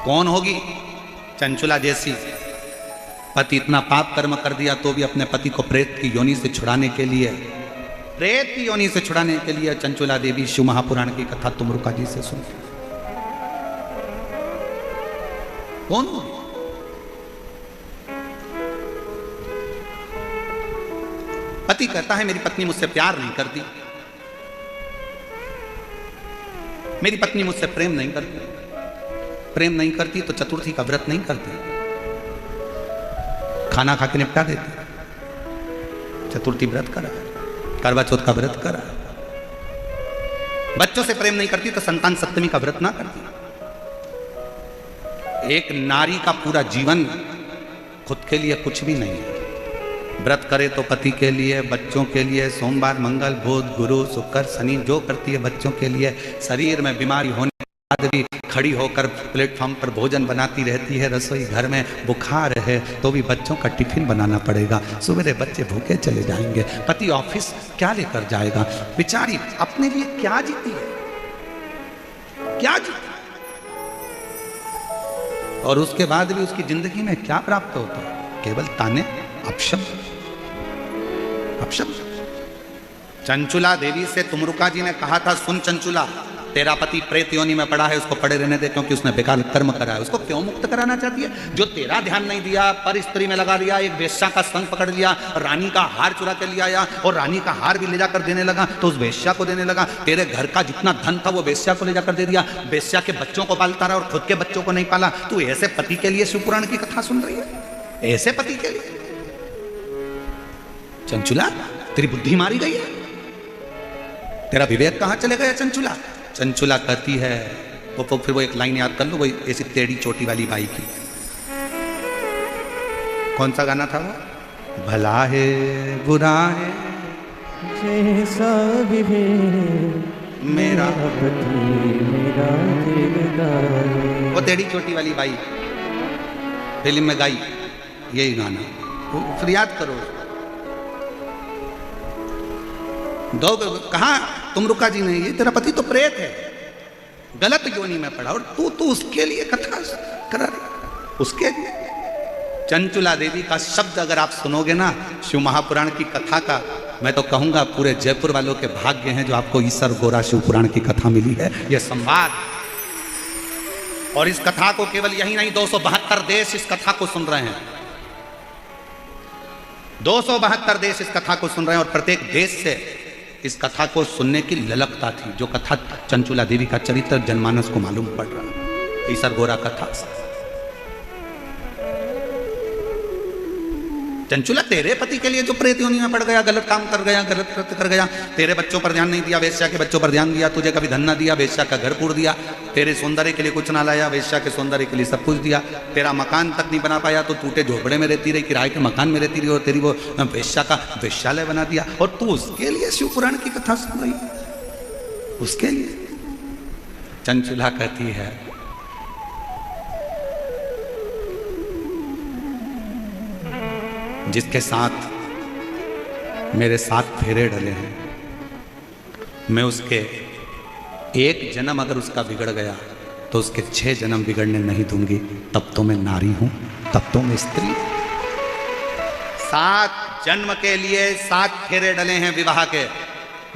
कौन होगी? चंचुला जैसी। पति इतना पाप कर्म कर दिया तो भी अपने पति को प्रेत की योनि से छुड़ाने के लिए, प्रेत की योनि से छुड़ाने के लिए चंचुला देवी शिव महापुराण की कथा तुमरुका जी से सुन। कौन होगी? पति कहता है मेरी पत्नी मुझसे प्यार नहीं करती, मेरी पत्नी मुझसे प्रेम नहीं करती। प्रेम नहीं करती तो चतुर्थी का व्रत नहीं करती, खाना खा के निपटा देती। चतुर्थी व्रत करा, करवा चौथ का व्रत करा। बच्चों से प्रेम नहीं करती तो संतान सप्तमी का व्रत ना करती। एक नारी का पूरा जीवन खुद के लिए कुछ भी नहीं है। व्रत करे तो पति के लिए, बच्चों के लिए, सोमवार मंगल बुध गुरु शुक्र शनि जो करती है बच्चों के लिए। शरीर में बीमारी होने के बाद भी खड़ी होकर प्लेटफॉर्म पर भोजन बनाती रहती है। रसोई घर में बुखार है तो भी बच्चों का टिफिन बनाना पड़ेगा। सुबह बच्चे भूखे चले जाएंगे, पति ऑफिस क्या लेकर जाएगा? बेचारी अपने लिए क्या जीती है, क्या जीती? और उसके बाद भी उसकी जिंदगी में क्या प्राप्त होता है? केवल ताने, अपशब्द, अपशब्द। चंचुला देवी से तुमरुका जी ने कहा था, सुन चंचुला, तेरा पति प्रेत योनि में पड़ा है, उसको पड़े रहने दे, क्योंकि उसने बेकार कर्म करा है। उसको क्यों मुक्त कराना चाहती है? जो तेरा ध्यान नहीं दिया, पर स्त्री में लगा दिया, एक वेश्या का संग पकड़ लिया, रानी का हार चुरा के ले आया और रानी का हार भी ले जाकर देने लगा तो उस वेश्या को देने लगा। तेरे घर का जितना धन था वो वेश्या को ले जाकर दे दिया। वेश्या के बच्चों को पालता रहा और खुद के बच्चों को नहीं पाला। तू ऐसे पति के लिए शिवपुराण की कथा सुन रही है? ऐसे पति के लिए? चंचुला, तेरी बुद्धि मारी गई है, तेरा विवेक कहां चले गया चंचुला? चंचुला कहती है, वो फिर वो एक लाइन याद कर लो, वही ऐसी टेढ़ी चोटी वाली बाई की। कौन सा गाना था वो? भला है बुरा है जैसा भी है मेरा पति मेरा दिलदार। वो टेढ़ी चोटी वाली बाई फिल्म में गाई यही गाना, फिर याद करो। दो कहा तुमरुका जी ने, ये तेरा पति तो प्रेत है, गलत योनि में पड़ा और तू उसके लिए कथा करा रही, उसके लिए। चंचुला देवी का शब्द अगर आप सुनोगे ना शिव महापुराण की कथा का, मैं तो कहूंगा पूरे जयपुर वालों के भाग्य हैं जो आपको ईसर गोरा शिव पुराण की कथा मिली है। यह संवाद, और इस कथा को केवल यही नहीं, 272 देश इस कथा को सुन रहे हैं। 272 देश इस कथा को सुन रहे हैं और प्रत्येक देश से इस कथा को सुनने की ललकता थी। जो कथा चंचुला देवी का चरित्र जनमानस को मालूम पड़ रहा, ईसर गोरा कथा। चंचुला, तेरे पति के लिए जो प्रेत योनि में पड़ गया, गलत काम कर गया, गलत कृत्य कर गया, तेरे बच्चों पर ध्यान नहीं दिया, वेश्या के बच्चों पर ध्यान दिया, तुझे कभी धन ना दिया, वेश्या का घर पूर दिया, तेरे सौंदर्य के लिए कुछ ना लाया, वेश्या के सौंदर्य के लिए सब कुछ दिया, तेरा मकान तक नहीं बना पाया तो टूटे झोपड़े में रहती रही, किराए के मकान में रहती रही और तेरी वो वेश्या का वेश्यालय बना दिया, और तू उसके लिए शिव पुराण की कथा सुन रही, उसके लिए। चंचुला कहती है, जिसके साथ मेरे 7 फेरे डले हैं, मैं उसके एक जन्म अगर उसका बिगड़ गया तो उसके 6 जन्म बिगड़ने नहीं दूंगी। तब तो मैं नारी हूं, तब तो मैं स्त्री। 7 जन्म के लिए 7 फेरे डले हैं विवाह के।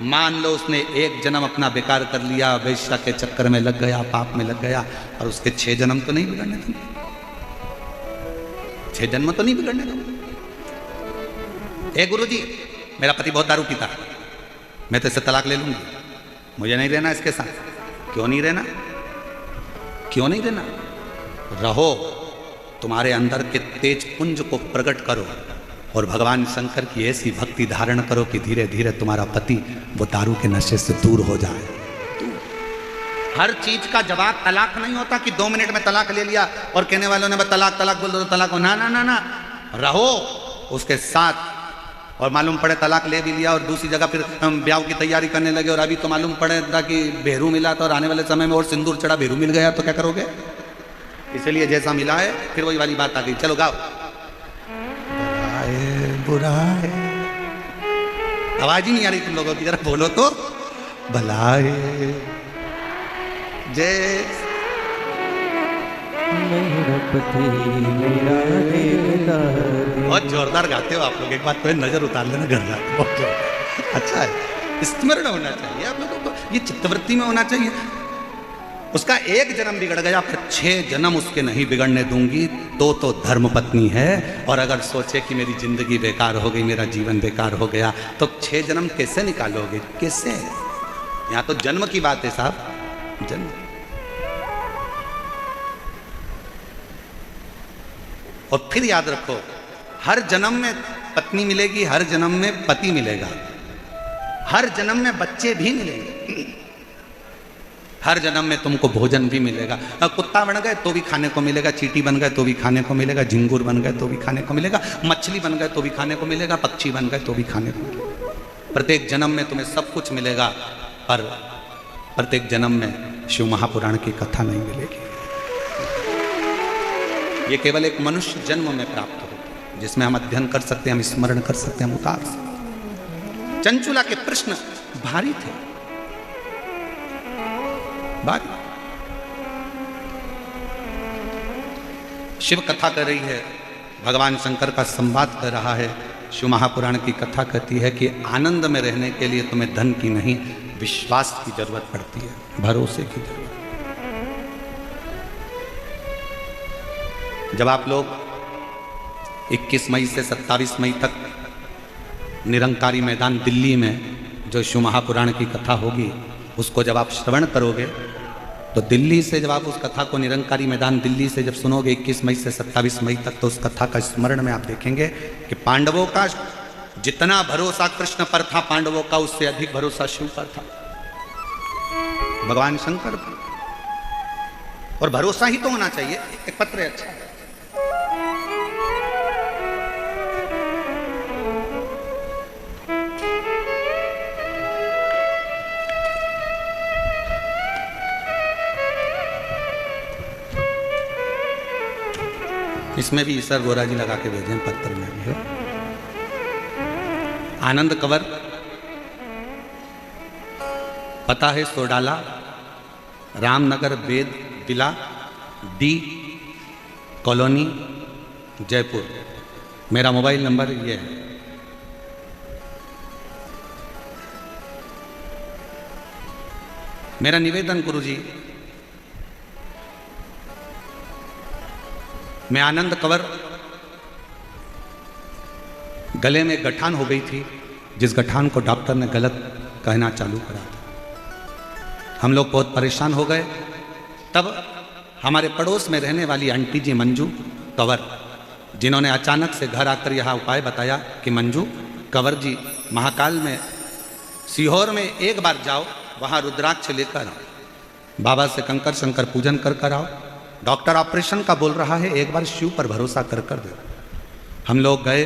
मान लो उसने एक जन्म अपना बेकार कर लिया, वेश्या के चक्कर में लग गया, पाप में लग गया, और उसके 6 जन्म तो नहीं बिगड़ने दूंगी, 6 जन्म तो नहीं बिगड़ने दूंगी। गुरुजी, मेरा पति बहुत दारू पीता है, मैं तो इससे तलाक ले लूंगी, मुझे नहीं रहना इसके साथ। क्यों नहीं रहना? क्यों नहीं रहना? रहो, तुम्हारे अंदर के तेज पुंज को प्रकट करो और भगवान शंकर की ऐसी भक्ति धारण करो कि धीरे धीरे तुम्हारा पति वो दारू के नशे से दूर हो जाए। हर चीज का जवाब तलाक नहीं होता कि 2 मिनट में तलाक ले लिया और कहने वालों ने बस तलाक तलाक बोल दो, तलाक हो। ना ना ना ना, रहो उसके साथ। और मालूम पड़े तलाक ले भी लिया और दूसरी जगह फिर हम ब्याह की तैयारी करने लगे और अभी तो मालूम पड़े था कि भेरू मिला था और आने वाले समय में और सिंदूर चढ़ा, भेरू मिल गया तो क्या करोगे? इसलिए जैसा मिला है फिर वही वाली बात आ गई। चलो गाओ, बुरा है, आवाज ही नहीं आ रही तुम लोगों की, जरा बोलो तो। भला है जय मेरा पति मेरा दिलदार। बहुत जोरदार गाते हो आप लोग, एक बात पे नजर उतार लेना घर जाके, बहुत जोरदार। अच्छा है, स्मरण होना चाहिए आप लोगों को, ये चित्तवृत्ति में होना चाहिए। उसका एक जन्म बिगड़ गया पर 6 जन्म उसके नहीं बिगड़ने दूंगी, तो धर्म पत्नी है। और अगर सोचे कि मेरी जिंदगी बेकार हो गई, मेरा जीवन बेकार हो गया, तो 6 जन्म कैसे निकालोगे, कैसे? यहाँ तो जन्म की बात है साहब, जन्म। और फिर याद रखो, हर जन्म में पत्नी मिलेगी, हर जन्म में पति मिलेगा, हर जन्म में बच्चे भी मिलेंगे, हर जन्म में तुमको भोजन भी मिलेगा। कुत्ता बन गए तो भी खाने को मिलेगा, चींटी बन गए तो भी खाने को मिलेगा, झिंगुर बन गए तो भी खाने को मिलेगा, मछली बन गए तो भी खाने को मिलेगा, पक्षी बन गए तो भी खाने को मिलेगा। प्रत्येक जन्म में तुम्हें सब कुछ मिलेगा, पर प्रत्येक जन्म में शिव महापुराण की कथा नहीं मिलेगी। ये केवल एक मनुष्य जन्म में प्राप्त होती है, जिसमें हम अध्ययन कर सकते हैं, हम स्मरण कर सकते हैं, हम उतार सकते हैं। चंचुला के प्रश्न भारी थे, भारी। शिव कथा कर रही है, भगवान शंकर का संवाद कर रहा है। शिव महापुराण की कथा कहती है कि आनंद में रहने के लिए तुम्हें धन की नहीं, विश्वास की जरूरत पड़ती है, भरोसे की जरूरत। जब आप लोग 21 मई से 27 मई तक निरंकारी मैदान दिल्ली में जो शिव महापुराण की कथा होगी, उसको जब आप श्रवण करोगे, तो दिल्ली से जब आप उस कथा को, निरंकारी मैदान दिल्ली से जब सुनोगे 21 मई से 27 मई तक, तो उस कथा का स्मरण में आप देखेंगे कि पांडवों का जितना भरोसा कृष्ण पर था, पांडवों का उससे अधिक भरोसा शिव पर था, भगवान शंकर पर। और भरोसा ही तो होना चाहिए। एक पत्र है, अच्छा है, इसमें भी ईश्वर गोरा जी लगा के भेजे, पत्र में भी है। आनंद कंवर, पता है सोडाला, रामनगर वेद विला, डी कॉलोनी, जयपुर। मेरा मोबाइल नंबर ये है। मेरा निवेदन गुरुजी, मैं आनंद कंवर, गले में गठान हो गई थी, जिस गठान को डॉक्टर ने गलत कहना चालू करा था। हम लोग बहुत परेशान हो गए। तब हमारे पड़ोस में रहने वाली आंटी जी मंजू कंवर, जिन्होंने अचानक से घर आकर यह उपाय बताया कि मंजू कंवर जी, महाकाल में सीहोर में एक बार जाओ, वहाँ रुद्राक्ष लेकर आओ, बाबा से कंकर शंकर पूजन कर कर आओ, डॉक्टर ऑपरेशन का बोल रहा है, एक बार शिव पर भरोसा कर कर दे। हम लोग गए,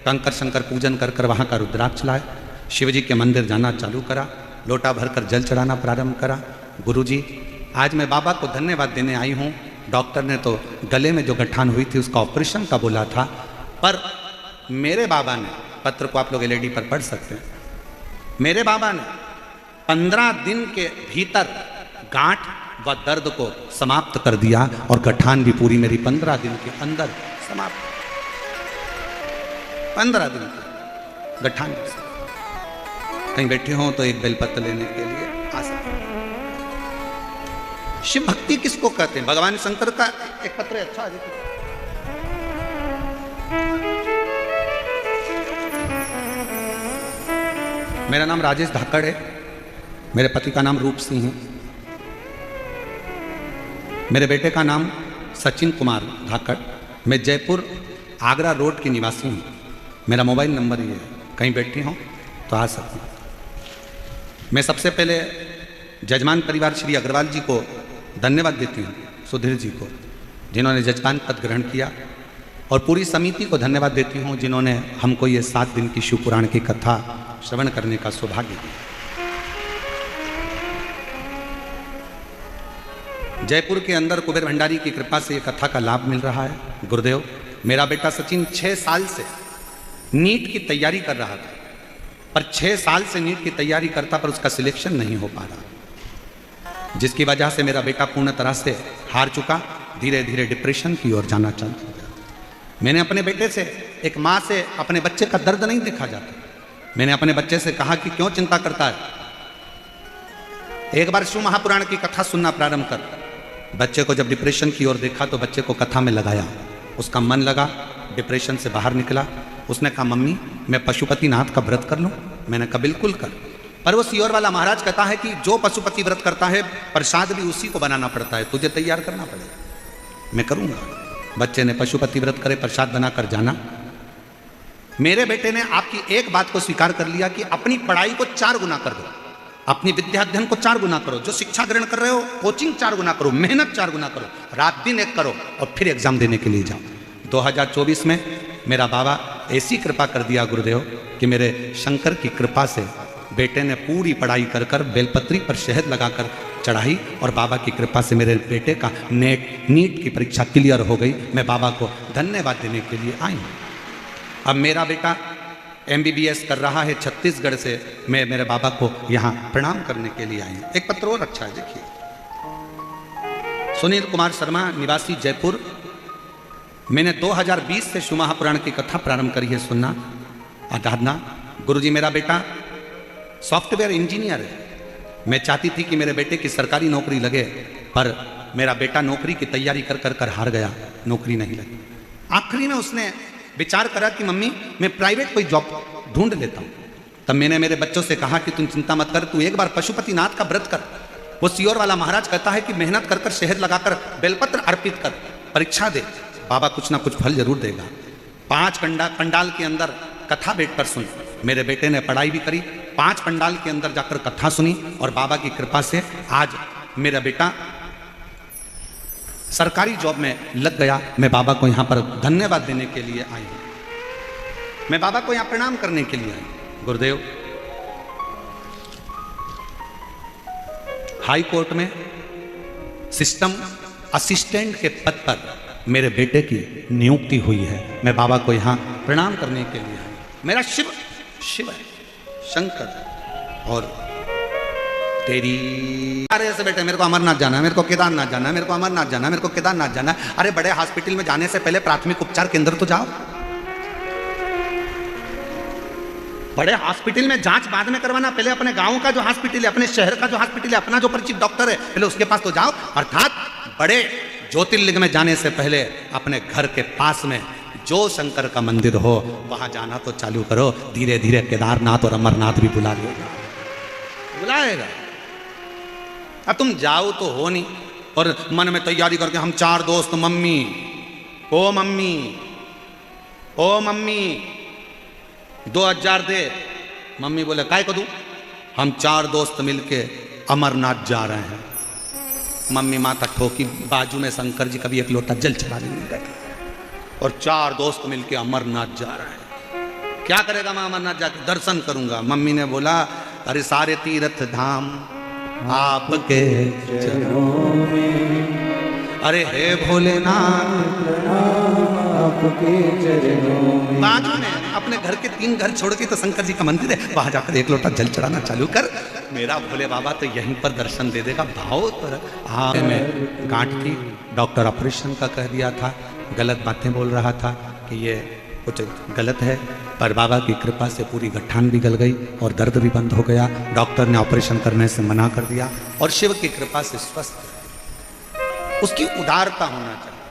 कंकर शंकर पूजन कर कर वहाँ का रुद्राक्ष लाए, शिव जी के मंदिर जाना चालू करा, लोटा भरकर जल चढ़ाना प्रारंभ करा। गुरुजी, आज मैं बाबा को धन्यवाद देने आई हूँ। डॉक्टर ने तो गले में जो गठान हुई थी उसका ऑपरेशन का बोला था, पर मेरे बाबा ने, पत्र को आप लोग एलईडी पर पढ़ सकते हैं, मेरे बाबा ने 15 दिन के भीतर गांठ व दर्द को समाप्त कर दिया, और गठान भी पूरी मेरी 15 दिन के अंदर समाप्त। 15 दिन के गठान। कहीं बैठे हो तो एक बेलपत्र लेने के लिए आ सकते हैं। शिव भक्ति किसको कहते हैं? भगवान शंकर का एक पत्र अच्छा है, मेरा नाम राजेश धाकड़ है, मेरे पति का नाम रूप सिंह है, मेरे बेटे का नाम सचिन कुमार धाकड़, मैं जयपुर आगरा रोड की निवासी हूँ। मेरा मोबाइल नंबर ये है, कहीं बैठी हो तो आ सकते हैं। मैं सबसे पहले जजमान परिवार श्री अग्रवाल जी को धन्यवाद देती हूँ, सुधीर जी को, जिन्होंने जजमान पद ग्रहण किया, और पूरी समिति को धन्यवाद देती हूँ जिन्होंने हमको ये 7 दिन की शिव पुराण की कथा श्रवण करने का सौभाग्य दिया। जयपुर के अंदर कुबेर भंडारी की कृपा से ये कथा का लाभ मिल रहा है। गुरुदेव, मेरा बेटा सचिन 6 साल से नीट की तैयारी कर रहा था, पर 6 साल से नीट की तैयारी करता पर उसका सिलेक्शन नहीं हो पा रहा, जिसकी वजह से मेरा बेटा पूर्ण तरह से हार चुका। धीरे धीरे डिप्रेशन की ओर जाना चालू हो गया। मैंने अपने बेटे से, एक माँ से अपने बच्चे का दर्द नहीं देखा जाता। मैंने अपने बच्चे से कहा कि क्यों चिंता करता है, एक बार शिव महापुराण की कथा सुनना प्रारंभ कर। बच्चे को जब डिप्रेशन की ओर देखा तो बच्चे को कथा में लगाया, उसका मन लगा, डिप्रेशन से बाहर निकला। उसने कहा मम्मी मैं पशुपतिनाथ का व्रत कर लूँ? मैंने कहा बिल्कुल कर। पर वो सियोर वाला महाराज कहता है कि जो पशुपति व्रत करता है प्रसाद भी उसी को बनाना पड़ता है, तुझे तैयार करना पड़ेगा। मैं करूँगा। बच्चे ने पशुपति व्रत करे, प्रसाद बनाकर जाना। मेरे बेटे ने आपकी एक बात को स्वीकार कर लिया कि अपनी पढ़ाई को 4 गुना कर दो, अपनी विद्या अध्ययन को 4 गुना करो, जो शिक्षा ग्रहण कर रहे हो कोचिंग 4 गुना करो, मेहनत 4 गुना करो, रात दिन एक करो और फिर एग्जाम देने के लिए जाओ। 2024 में मेरा बाबा ऐसी कृपा कर दिया गुरुदेव कि मेरे शंकर की कृपा से बेटे ने पूरी पढ़ाई कर कर बेलपत्री पर शहद लगाकर चढ़ाई और बाबा की कृपा से मेरे बेटे का नीट की परीक्षा क्लियर हो गई। मैं बाबा को धन्यवाद देने के लिए आई हूँ। अब मेरा बेटा MBBS कर रहा है छत्तीसगढ़ से। मैं मेरे बाबा को यहाँ प्रणाम करने के लिए आई हूँ। एक पत्र और अच्छा है, देखिए। सुनील कुमार शर्मा, निवासी जयपुर। मैंने 2020 से शिव महापुराण की कथा प्रारंभ करी है सुनना, आराधना। गुरुजी मेरा बेटा सॉफ्टवेयर इंजीनियर है। मैं चाहती थी कि मेरे बेटे की सरकारी नौकरी लगे, पर मेरा बेटा नौकरी की तैयारी कर कर कर हार गया, नौकरी नहीं लगी। आखिरी में उसने विचार करा कि मम्मी मैं प्राइवेट कोई जॉब ढूंढ लेता हूँ। तब मैंने मेरे बच्चों से कहा कि तुम चिंता मत कर, तू एक बार पशुपतिनाथ का व्रत कर। वो सियोर वाला महाराज कहता है कि मेहनत कर कर शहद लगाकर बेलपत्र अर्पित कर, परीक्षा दे, बाबा कुछ ना कुछ फल जरूर देगा। 5 पंडाल के अंदर कथा बैठ कर सुन। मेरे बेटे ने पढ़ाई भी करी, 5 पंडाल के अंदर जाकर कथा सुनी और बाबा की कृपा से आज मेरा बेटा सरकारी जॉब में लग गया। मैं बाबा को यहाँ पर धन्यवाद देने के लिए आई हूँ। मैं बाबा को यहाँ प्रणाम करने के लिए आई। गुरुदेव, हाई कोर्ट में सिस्टम असिस्टेंट के पद पर मेरे बेटे की नियुक्ति हुई है। मैं बाबा को यहाँ प्रणाम करने के लिए आई। मेरा शिव शिव है, शंकर है। और तेरी अरे ऐसे बेटे मेरे को अमरनाथ जाना है, मेरे को केदारनाथ जाना है, मेरे को अमरनाथ जाना है, मेरे को केदारनाथ जाना है। अरे बड़े हॉस्पिटल में जाने से पहले प्राथमिक उपचार केंद्र तो जाओ। बड़े हॉस्पिटल में जांच बाद में करवाना, पहले अपने गांव का जो हॉस्पिटल है, अपने शहर का जो हॉस्पिटल है, अपना जो परिचित डॉक्टर है, पहले उसके पास तो जाओ। अर्थात बड़े ज्योतिर्लिंग में जाने से पहले अपने घर के पास में जो शंकर का मंदिर हो वहां जाना तो चालू करो। धीरे धीरे केदारनाथ और अमरनाथ भी बुला लेगा, बुलाएगा। अब तुम जाओ तो हो नहीं, और मन में तैयारी करके हम 4 दोस्त, मम्मी ओ मम्मी ओ मम्मी 2000 दे। मम्मी बोले काय को दूं? हम 4 दोस्त मिलके अमरनाथ जा रहे हैं। मम्मी माथा ठोकी, बाजू में शंकर जी कभी एक लोटा जल चढ़ा लेंगे और 4 दोस्त मिलके अमरनाथ जा रहे हैं। क्या करेगा मैं अमरनाथ जाके? दर्शन करूंगा। मम्मी ने बोला अरे सारे तीर्थ धाम आपके चरणों में, अरे हे भोलेनाथ आपके चरणों में। बाजू में अपने घर के 3 घर छोड़ के तो शंकर जी का मंदिर है, वहां जाकर एक लोटा जल चढ़ाना चालू कर। मेरा भोले बाबा तो यहीं पर दर्शन दे देगा। भाव तो हाँ में गांठ थी, डॉक्टर ऑपरेशन का कह दिया था, गलत बातें बोल रहा था कि ये कुछ गलत है, पर बाबा की कृपा से पूरी गठान भी गल गई और दर्द भी बंद हो गया। डॉक्टर ने ऑपरेशन करने से मना कर दिया और शिव की कृपा से स्वस्थ। उसकी उदारता होना चाहिए,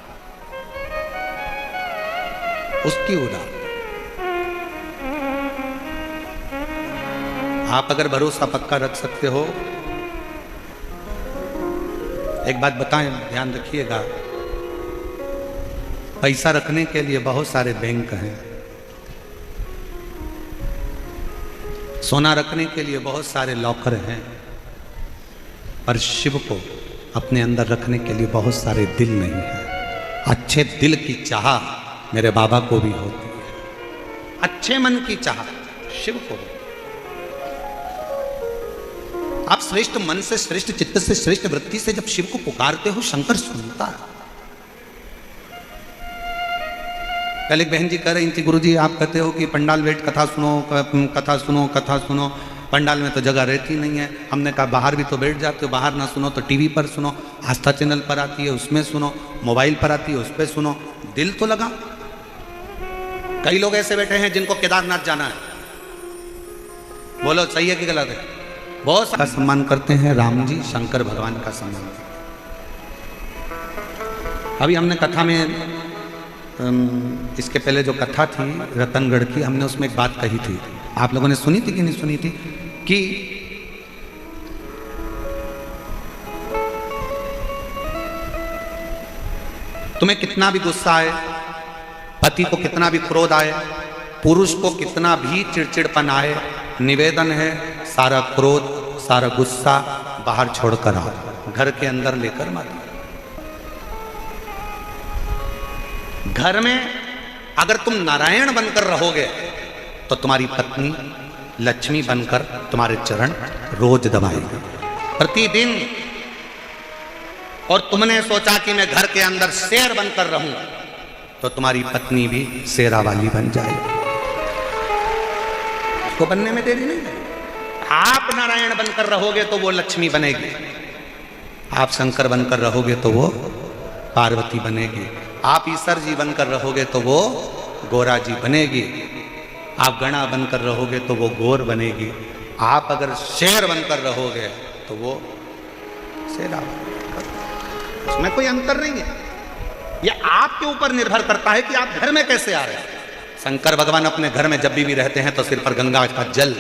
उसकी उदार। आप अगर भरोसा पक्का रख सकते हो, एक बात बताएं, ध्यान रखिएगा, पैसा रखने के लिए बहुत सारे बैंक हैं, सोना रखने के लिए बहुत सारे लॉकर हैं, पर शिव को अपने अंदर रखने के लिए बहुत सारे दिल नहीं है। अच्छे दिल की चाह मेरे बाबा को भी होती है, अच्छे मन की चाह शिव को होती है। आप श्रेष्ठ मन से, श्रेष्ठ चित्त से, श्रेष्ठ वृत्ति से जब शिव को पुकारते हो, शंकर सुनता है। कल एक बहन जी कह रही थी, गुरुजी आप कहते हो कि पंडाल बैठ कथा सुनो, कथा सुनो, कथा सुनो, पंडाल में तो जगह रहती नहीं है। हमने कहा बाहर भी तो बैठ जाते हो, बाहर ना सुनो तो टीवी पर सुनो, आस्था चैनल पर आती है उसमें सुनो, मोबाइल पर आती है उस पर सुनो, दिल तो लगा। कई लोग ऐसे बैठे हैं जिनको केदारनाथ जाना है, बोलो सही है कि गलत है? बहुत सारा सम्मान करते हैं, राम जी शंकर भगवान का सम्मान। अभी हमने कथा में इसके पहले जो कथा थी रतनगढ़ की, हमने उसमें एक बात कही थी, आप लोगों ने सुनी थी कि नहीं सुनी थी, कि तुम्हें कितना भी गुस्सा आए, पति को कितना भी क्रोध आए, पुरुष को कितना भी चिड़चिड़पन आए, निवेदन है सारा क्रोध सारा गुस्सा बाहर छोड़कर आओ, घर के अंदर लेकर मत। घर में अगर तुम नारायण बनकर रहोगे तो तुम्हारी पत्नी लक्ष्मी बनकर तुम्हारे चरण रोज दबाएगी प्रतिदिन। और तुमने सोचा कि मैं घर के अंदर शेर बनकर रहूं तो तुम्हारी पत्नी भी शेरा वाली बन जाएगी। उसको बनने में देरी नहीं है। आप नारायण बनकर रहोगे तो वो लक्ष्मी बनेगी, आप शंकर बनकर रहोगे तो वो पार्वती बनेगी, आप ईश्वर जी बनकर रहोगे तो वो गोरा जी बनेगी, आप गणा बनकर रहोगे तो वो गोर बनेगी, आप अगर शेर बनकर रहोगे तो वो शेरा बनेगी। उसमें कोई अंतर नहीं है। ये आपके ऊपर निर्भर करता है कि आप घर में कैसे आ रहे हैं। शंकर भगवान अपने घर में जब भी रहते हैं तो सिर पर गंगा का जल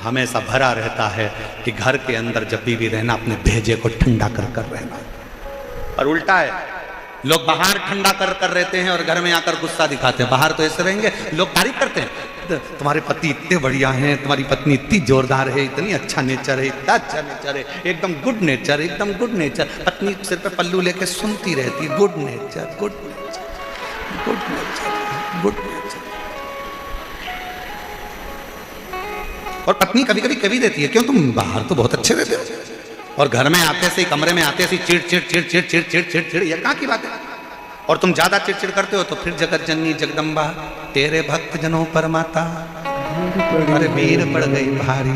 हमेशा भरा रहता है कि घर के अंदर जब भी रहना अपने भेजे को ठंडा कर कर रहना। और उल्टा है, लोग बाहर ठंडा कर कर रहते हैं और घर में आकर गुस्सा दिखाते हैं। बाहर तो ऐसे रहेंगे, लोग तारीफ करते हैं, तुम्हारे पति इतने बढ़िया हैं, तुम्हारी पत्नी इतनी जोरदार है, इतनी अच्छा नेचर है, इतना अच्छा नेचर है, एकदम गुड नेचर, एकदम गुड नेचर। पत्नी सिर पे पल्लू लेके सुनती रहती है, good nature good nature good nature good nature. और पत्नी कभी कभी कभी देती है, क्यों तुम बाहर तो बहुत अच्छे रहते हो और घर में आते से कमरे में आते से चिड़ चिड़ चिड़ चिड़ चिड़ चिड़ चिड़ चिड़, ये कहाँ की बात है? और तुम ज्यादा चिड़चिड़ करते हो तो फिर जगत जननी जगदम्बा तेरे भक्त जनों पर माता, अरे भीड़ पड़ गई भारी।